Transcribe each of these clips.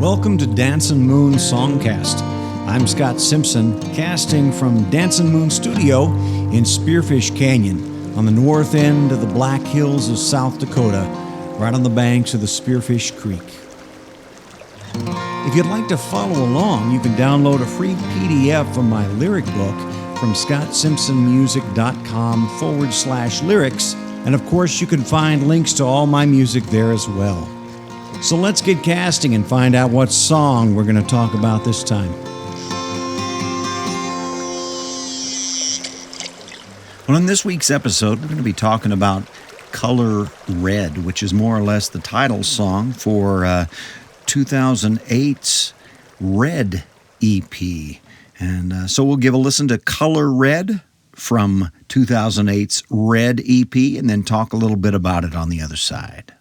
Welcome to Dancin Moon Songcast. I'm Scott Simpson, casting from Dancin Moon Studio in Spearfish Canyon on the north end of the Black Hills of South Dakota, right on the banks of the Spearfish Creek. If you'd like to follow along, you can download a free PDF from my lyric book from scottsimpsonmusic.com/lyrics, and of course you can find links to all my music there as well. So let's get casting and find out what song we're going to talk about this time. Well, in this week's episode, we're going to be talking about Color Red, which is more or less the title song for 2008's Red EP. And so we'll give a listen to Color Red from 2008's Red EP and then talk a little bit about it on the other side.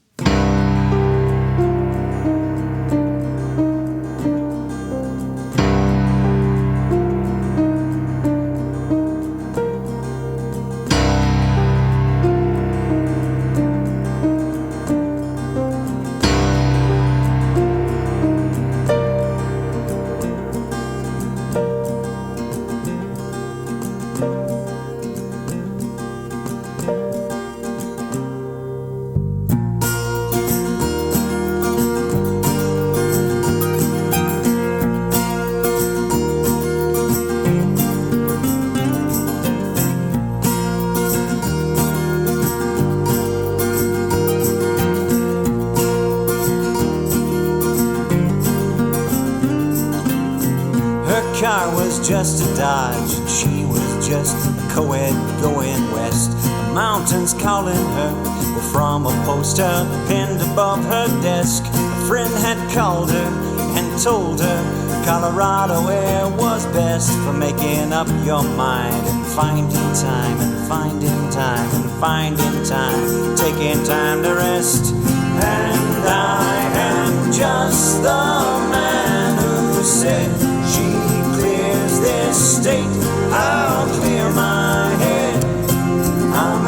Car was just a Dodge, and she was just a co-ed going west. The mountains calling her were from a poster pinned above her desk. A friend had called her and told her Colorado air was best for making up your mind and finding time and finding time and finding time, taking time to rest. And I am just the man who said she this state, I'll clear my head. I'm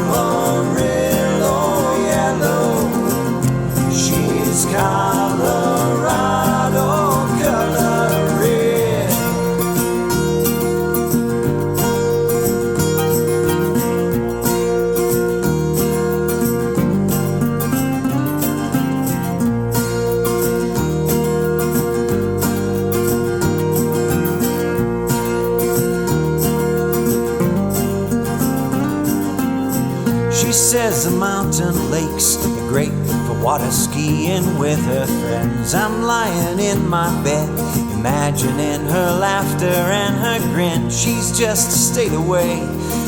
Amarillo yellow. She's Colorado color red. She says the mountain lakes are great for water skiing with her friends. I'm lying in my bed, imagining her laughter and her grin. She's just a state away,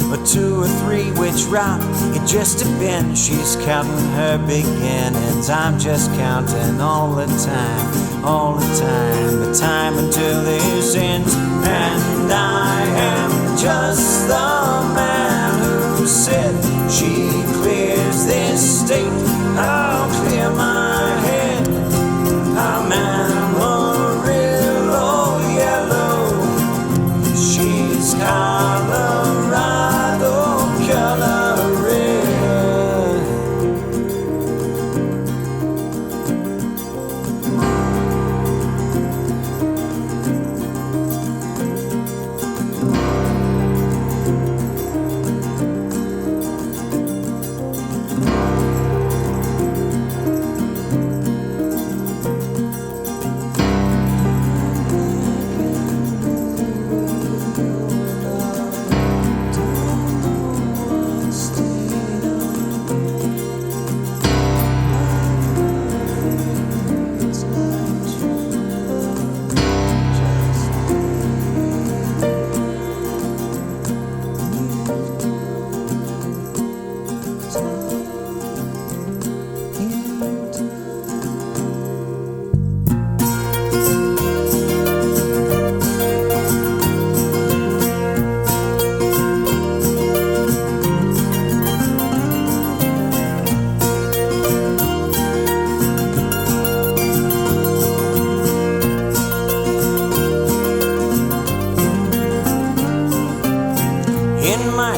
or 2 or 3, which route it just depends. She's counting her beginnings, I'm just counting all the time, the time until this ends. And I am just the man who said she clears this state, I'll clear my head. I'm Amarillo yellow. She's Colorado color red.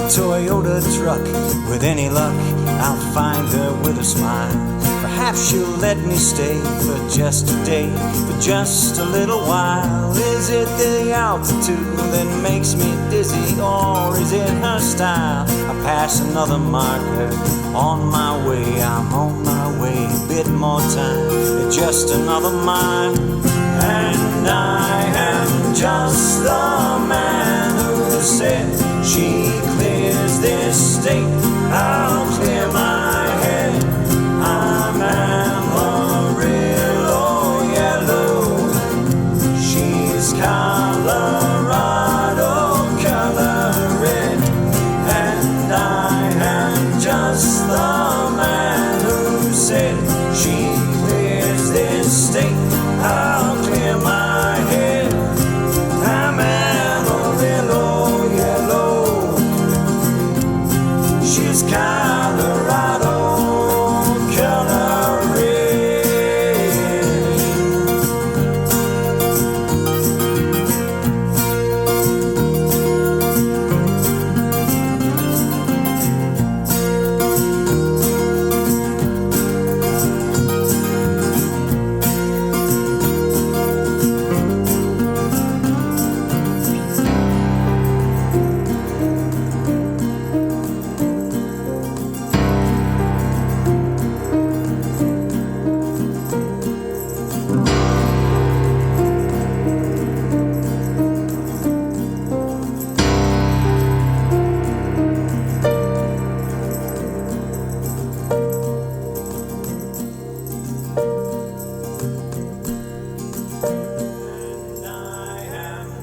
Toyota truck, with any luck, I'll find her with a smile. Perhaps she'll let me stay for just a day, for just a little while. Is it the altitude that makes me dizzy, or is it her style? I pass another marker on my way. I'm on my way, a bit more time, just another mile. And I am just the man who said she clears this state. I'll clear my head. I'm Amarillo yellow. She's Colorado color red. And I am just the man who said she clears this state. I'll clear my head. I'm Amarillo yellow. She's Colorado color red.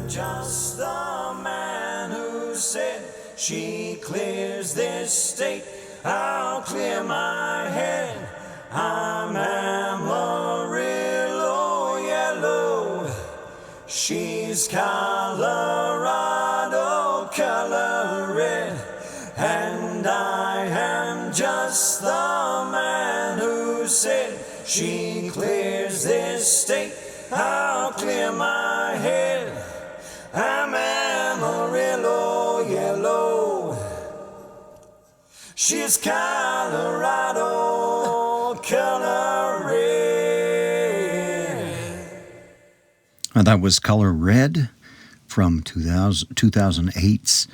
Just the man who said she clears this state. I'll clear my head. I'm Amarillo yellow. She's Colorado color red. And I am just the man who said she clears this state. I'll clear my head. I'm Amarillo yellow. She's Colorado color red. That was Color Red from 2008's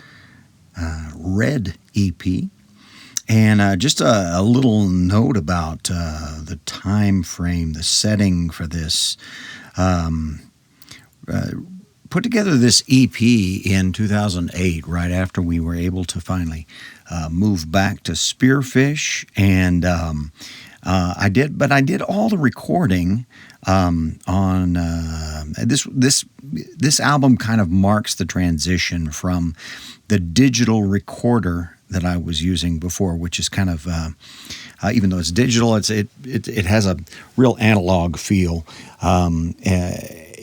Red EP. And just a little note about the time frame, the setting for this. Put together this EP in 2008, right after we were able to finally move back to Spearfish, and I did all the recording on this album. Kind of marks the transition from the digital recorder that I was using before, which is kind of even though it's digital, it has a real analog feel.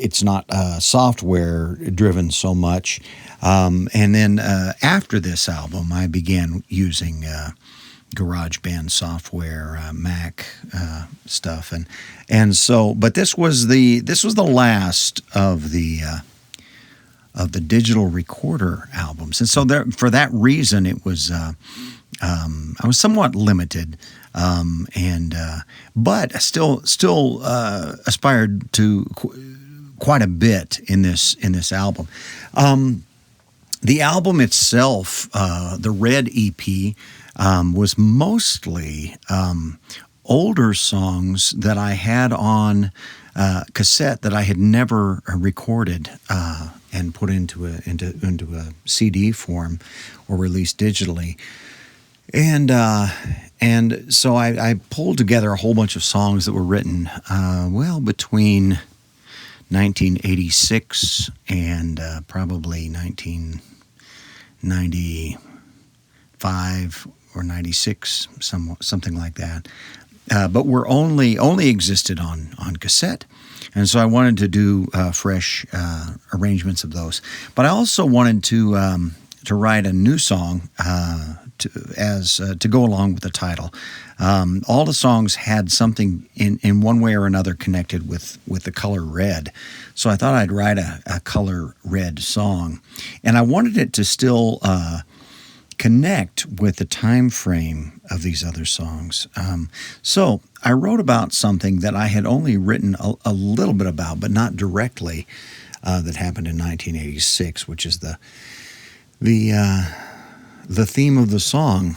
It's not software driven so much. And then after this album, I began using GarageBand software, Mac stuff, and so. But this was the last of the digital recorder albums, and so for that reason, it was I was somewhat limited. But still aspired to quite a bit in this album. The album itself, the Red EP, was mostly older songs that I had on cassette that I had never recorded and put into a CD form or released digitally. And so I pulled together a whole bunch of songs that were written, between 1986 and probably 1995 or 96, something like that. But were only existed on cassette. And so I wanted to do fresh arrangements of those. But I also wanted to write a new song to go along with the title. All the songs had something in one way or another connected with the color red. So I thought I'd write a color red song. And I wanted it to still connect with the time frame of these other songs. So I wrote about something that I had only written a little bit about, but not directly, that happened in 1986, which is the theme of the song.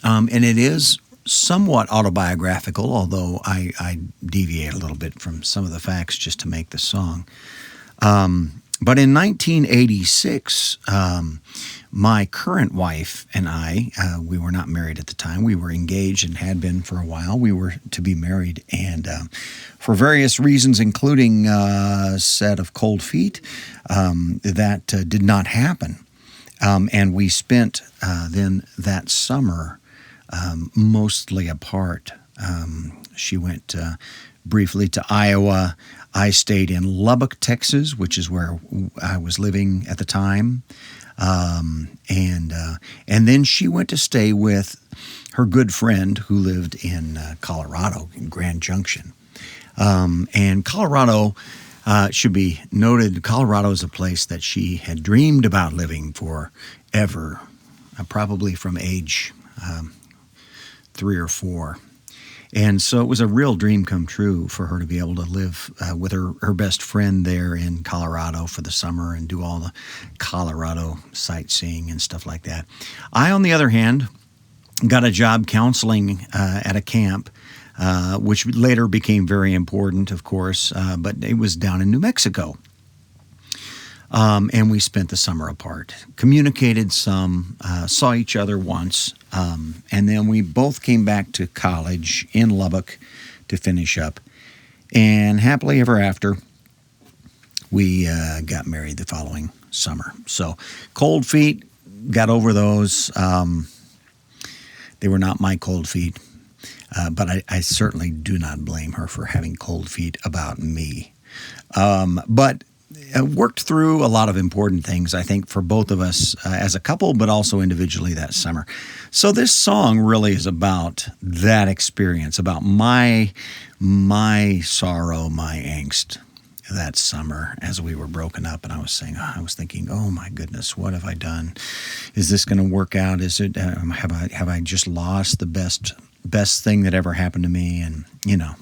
And it is somewhat autobiographical, although I deviate a little bit from some of the facts just to make the song. But in 1986, my current wife and I, we were not married at the time. We were engaged and had been for a while. We were to be married, and for various reasons, including a set of cold feet, that did not happen. And we spent then that summer mostly apart. She went briefly to Iowa. I stayed in Lubbock, Texas, which is where I was living at the time. And then she went to stay with her good friend who lived in Colorado, in Grand Junction. And Colorado, should be noted, Colorado is a place that she had dreamed about living forever, probably from age 3 or 4. And so it was a real dream come true for her to be able to live with her best friend there in Colorado for the summer and do all the Colorado sightseeing and stuff like that. I, on the other hand, got a job counseling at a camp, which later became very important, of course, but it was down in New Mexico. And we spent the summer apart, communicated some, saw each other once, and then we both came back to college in Lubbock to finish up. And happily ever after, we got married the following summer. So cold feet, got over those. They were not my cold feet, but I certainly do not blame her for having cold feet about me. But worked through a lot of important things, I think, for both of us as a couple, but also individually that summer. So this song really is about that experience, about my sorrow, my angst that summer as we were broken up. And I was thinking, oh my goodness, what have I done? Is this going to work out? Is it, have I just lost the best thing that ever happened to me? And,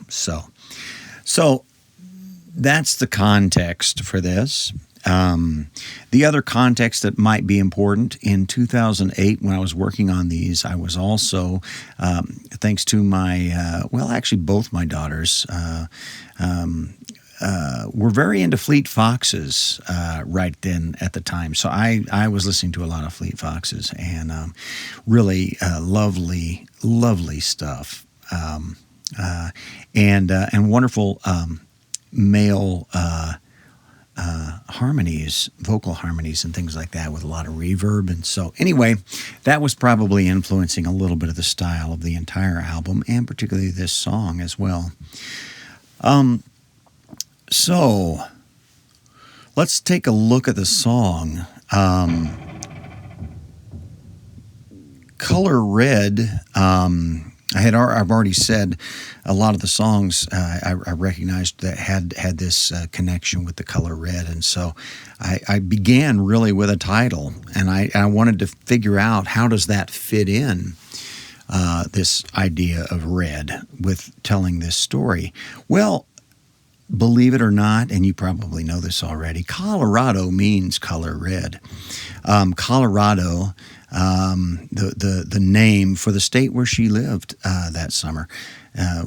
so that's the context for this. The other context that might be important, in 2008, when I was working on these, I was also, thanks to my, actually both my daughters, were very into Fleet Foxes right then at the time. So I was listening to a lot of Fleet Foxes, and really lovely, lovely stuff, and wonderful male harmonies, vocal harmonies and things like that with a lot of reverb. And so anyway, that was probably influencing a little bit of the style of the entire album, and particularly this song as well. So let's take a look at the song. Color Red, I've already said a lot of the songs I recognized that had this connection with the color red, and so I began really with a title, and I wanted to figure out how does that fit in, this idea of red with telling this story. Well, believe it or not, and you probably know this already, Colorado means color red. Colorado, the name for the state where she lived that summer,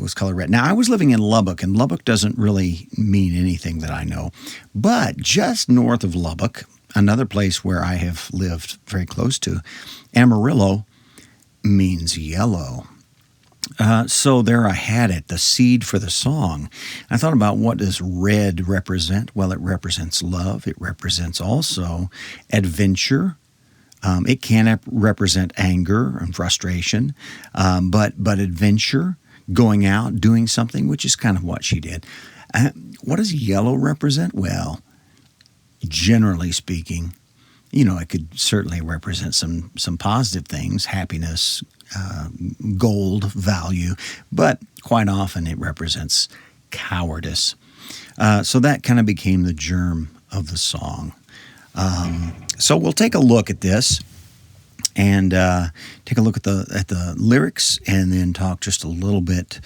was color red. Now, I was living in Lubbock, and Lubbock doesn't really mean anything that I know. But just north of Lubbock, another place where I have lived very close to, Amarillo means yellow. So there I had it, the seed for the song. I thought about, what does red represent? Well, it represents love. It represents also adventure. It can represent anger and frustration, but adventure, going out, doing something, which is kind of what she did. What does yellow represent? Well, generally speaking, it could certainly represent some positive things, happiness, gold, value, but quite often it represents cowardice. So that kind of became the germ of the song. So we'll take a look at this. and take a look at the lyrics, and then talk just a little bit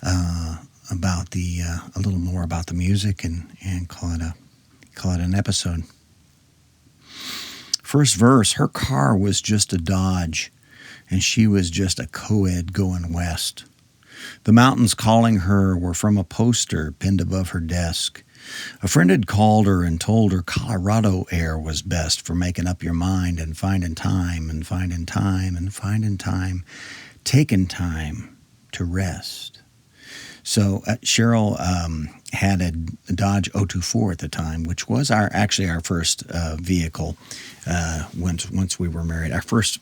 about a little more about the music, and call it an episode. First verse: her car was just a Dodge, and she was just a co-ed going west. The mountains calling her were from a poster pinned above her desk. A friend had called her and told her Colorado air was best for making up your mind and finding time and finding time and finding time, taking time to rest. So Cheryl had a Dodge 024 at the time, which was our first vehicle once we were married. Our first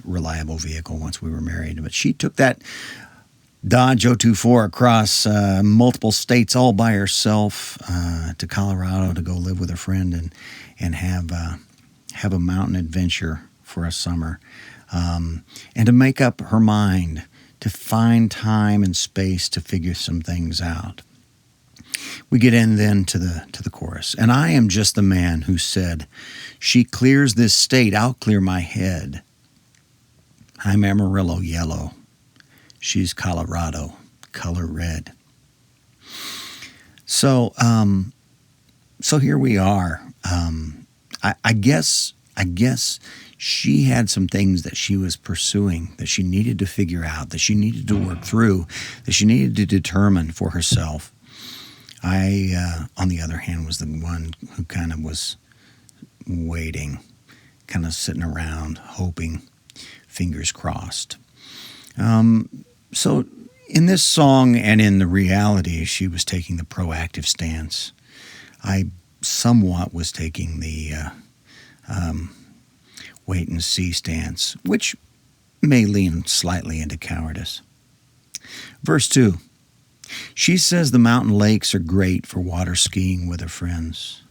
reliable vehicle once we were married. But she took that Dodge 024 across multiple states all by herself to Colorado to go live with a friend and have a mountain adventure for a summer, and to make up her mind, to find time and space to figure some things out. We get in then to the chorus. And I am just the man who said, she clears this state, I'll clear my head. I'm Amarillo yellow. She's Colorado, color red. So here we are. I guess she had some things that she was pursuing, that she needed to figure out, that she needed to work through, that she needed to determine for herself. I, on the other hand, was the one who kind of was waiting, kind of sitting around, hoping, fingers crossed. So in this song and in the reality, she was taking the proactive stance. I somewhat was taking the wait and see stance, which may lean slightly into cowardice. Verse 2. She says the mountain lakes are great for water skiing with her friends.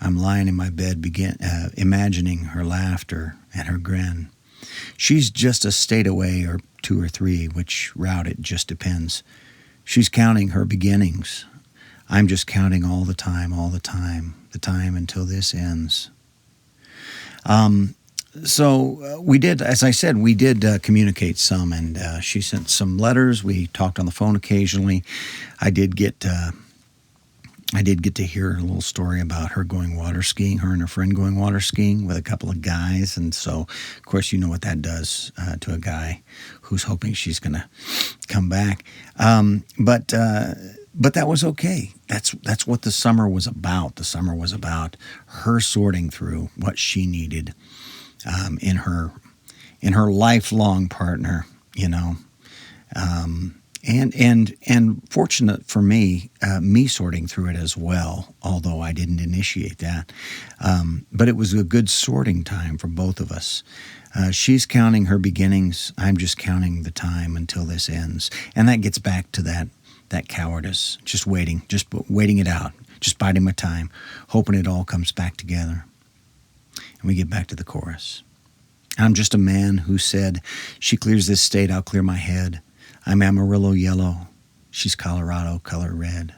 I'm lying in my bed, imagining her laughter and her grin. She's just a state away, or 2 or 3, which route it just depends. She's counting her beginnings. I'm just counting all the time, the time until this ends. So we did, as I said, we did communicate some, and she sent some letters. We talked on the phone occasionally. I did get to hear a little story about her going water skiing, her and her friend going water skiing with a couple of guys. And so, of course, you know what that does to a guy who's hoping she's going to come back. But that was okay. That's what the summer was about. The summer was about her sorting through what she needed in her lifelong partner, you know. And fortunate for me, me sorting through it as well, although I didn't initiate that. But it was a good sorting time for both of us. She's counting her beginnings. I'm just counting the time until this ends. And that gets back to that cowardice, just waiting it out, just biding my time, hoping it all comes back together. And we get back to the chorus. I'm just a man who said, she clears this state, I'll clear my head. I'm Amarillo yellow. She's Colorado color red.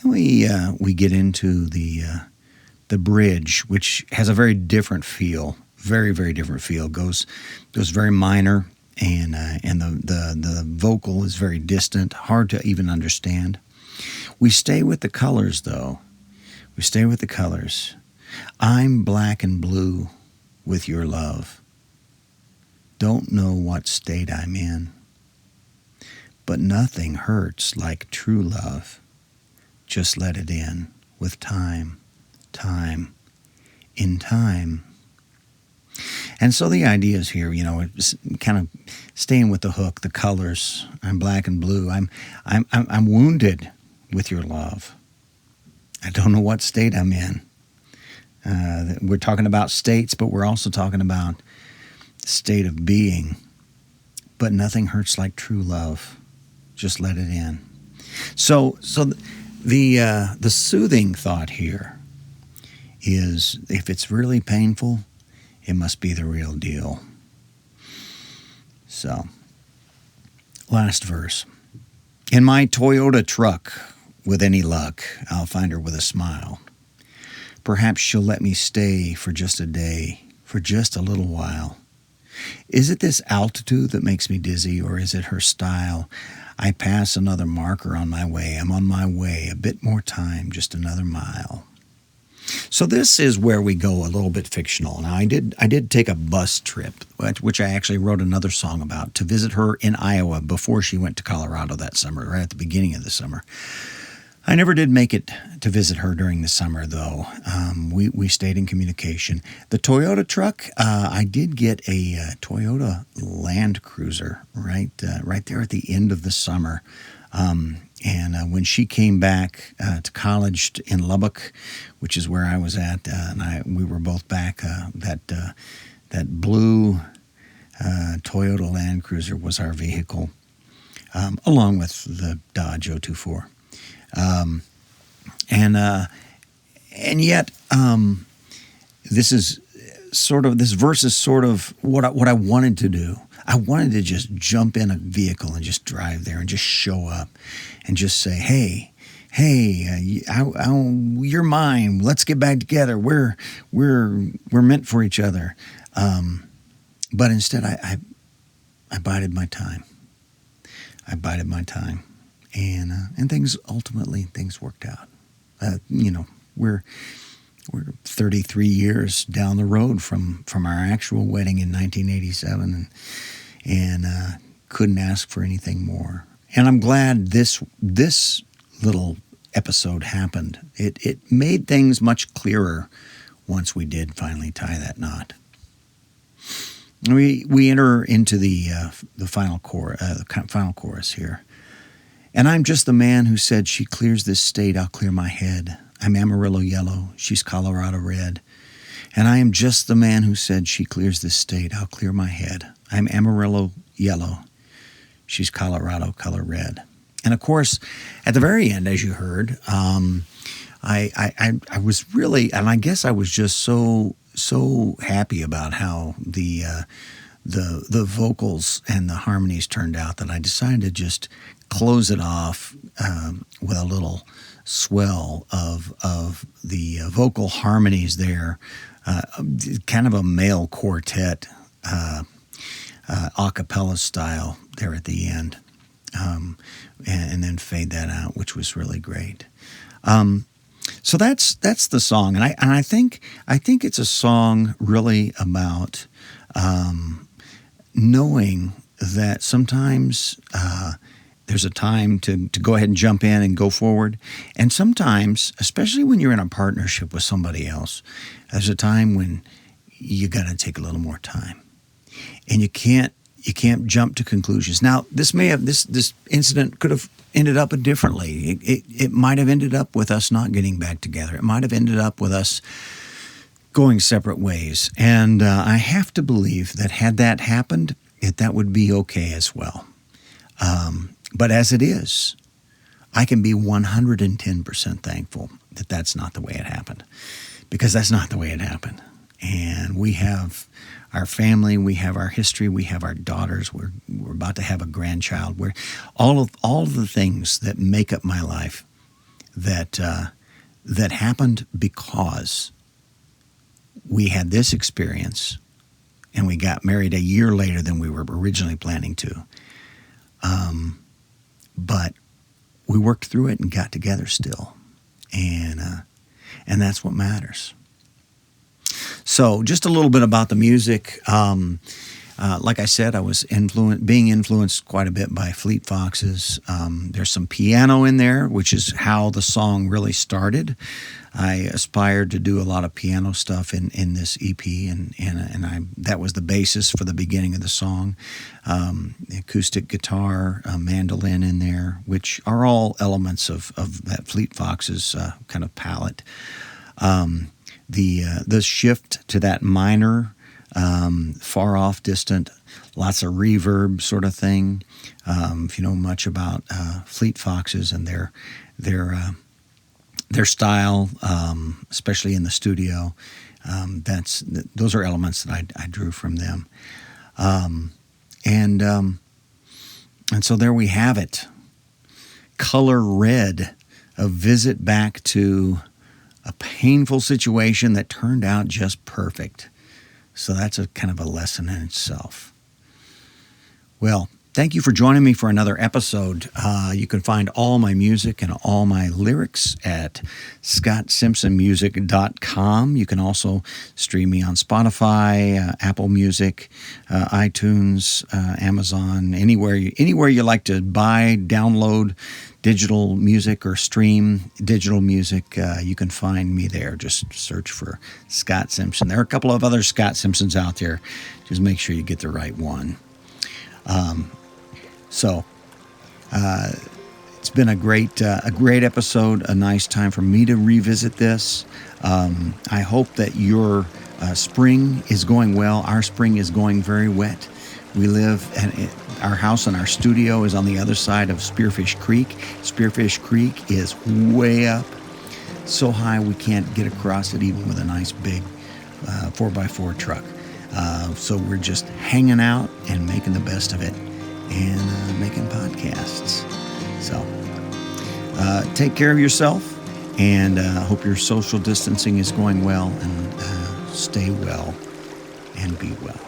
And we get into the bridge, which has a very different feel, very, very different feel. Goes very minor, and the vocal is very distant, hard to even understand. We stay with the colors, though. We stay with the colors. I'm black and blue with your love. Don't know what state I'm in, but nothing hurts like true love. Just let it in with time, in time. And so the idea is here, you know, it's kind of staying with the hook, the colors. I'm black and blue. I'm wounded with your love. I don't know what state I'm in. We're talking about states, but we're also talking about state of being. But nothing hurts like true love. Just let it in. So the soothing thought here is, if it's really painful, it must be the real deal. So, last verse. In my Toyota truck, with any luck, I'll find her with a smile. Perhaps she'll let me stay for just a day for just a little while. Is it this altitude that makes me dizzy, or is it her style? I pass another marker on my way. I'm on my way. A bit more time, just another mile. So this is where we go a little bit fictional. Now, I did take a bus trip, which I actually wrote another song about, to visit her in Iowa before she went to Colorado that summer, right at the beginning of the summer. I never did make it to visit her during the summer, though. We stayed in communication. The Toyota truck, I did get a Toyota Land Cruiser right there at the end of the summer. And when she came back to college in Lubbock, which is where I was at, we were both back, that blue Toyota Land Cruiser was our vehicle, along with the Dodge 024. And yet, this verse is sort of what I wanted to do. I wanted to just jump in a vehicle and just drive there and just show up and just say, hey, you're mine. Let's get back together. We're meant for each other. But instead, I bided my time. And things worked out. We're 33 years down the road from our actual wedding in 1987, and couldn't ask for anything more. And I'm glad this little episode happened. It made things much clearer once we did finally tie that knot. We enter into the final chorus here. And I'm just the man who said, she clears this state, I'll clear my head. I'm Amarillo yellow, she's Colorado red. And I am just the man who said, she clears this state, I'll clear my head. I'm Amarillo yellow, she's Colorado color red. And of course, at the very end, as you heard, I was really, and I guess I was just so happy about how the vocals and the harmonies turned out that I decided to just close it off with a little swell of the vocal harmonies there, kind of a male quartet, a cappella style there at the end, and then fade that out, which was really great. So that's the song, and I think it's a song really about knowing that sometimes there's a time to go ahead and jump in and go forward, and sometimes, especially when you're in a partnership with somebody else, there's a time when you got to take a little more time, and you can't jump to conclusions. Now, this incident could have ended up differently. It might have ended up with us not getting back together. It might have ended up with us going separate ways. And I have to believe that had that happened, that would be okay as well. But as it is, I can be 110% thankful that that's not the way it happened, because that's not the way it happened. And we have our family, we have our history, we have our daughters. We're about to have a grandchild. We're all of the things that make up my life that happened because we had this experience, and we got married a year later than we were originally planning to. But we worked through it and got together still, and that's what matters. So just a little bit about the music. Like I said, I was being influenced quite a bit by Fleet Foxes. There's some piano in there, which is how the song really started. I aspired to do a lot of piano stuff in this EP, and that was the basis for the beginning of the song. Acoustic guitar, mandolin in there, which are all elements of that Fleet Foxes kind of palette. The shift to that minor, far off, distant, lots of reverb sort of thing. If you know much about Fleet Foxes and their style, especially in the studio, those are elements that I drew from them. And so there we have it. Color Red, a visit back to a painful situation that turned out just perfect. So that's a kind of a lesson in itself. Well, thank you for joining me for another episode. You can find all my music and all my lyrics at scottsimpsonmusic.com. You can also stream me on Spotify, Apple Music, iTunes, Amazon, anywhere you like to buy, download digital music or stream digital music. You can find me there. Just search for Scott Simpson. There are a couple of other Scott Simpsons out there. Just make sure you get the right one. It's been a great episode, a nice time for me to revisit this. I hope that your spring is going well. Our spring is going very wet. We live, and our house and our studio is on the other side of Spearfish Creek. Spearfish Creek is way up, so high we can't get across it even with a nice big 4x4 truck. So we're just hanging out and making the best of it and making podcasts. So take care of yourself, and hope your social distancing is going well, and stay well and be well.